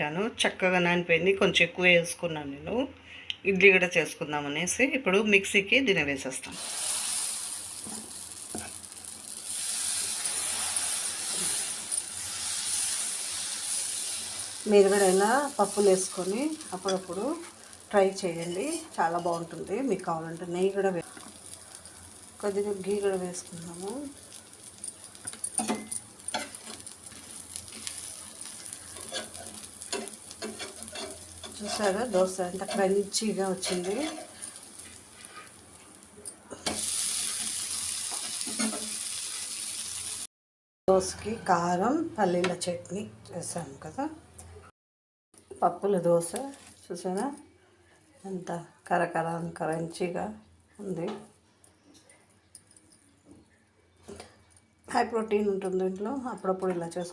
నానబెట్టాను, చక్కగా నానిపోయింది. కొంచెం ఎక్కువ వేసుకున్నాను నేను, ఇడ్లీ కూడా చేసుకుందాం అనేసి. ఇప్పుడు మిక్సీకి దీన్ని వేసేస్తాను. మీరు కూడా ఇలా పప్పులు వేసుకొని అప్పుడప్పుడు ట్రై చేయండి, చాలా బాగుంటుంది. మీకు కావాలంటే నెయ్యి కూడా కొద్దిగా గీ కూడా వేసుకుందాము. చూసారా దోశ ఎంత క్రంచీగా వచ్చింది. దోశకి కారం పల్లీల చట్నీ చేసాము కదా. పప్పుల దోశ చూసారా ఎంత క్రంచీగా ఉంది. హై ప్రోటీన్ ఉంటుంది ఇంట్లో. అప్పుడప్పుడు ఇలా చేసుకో.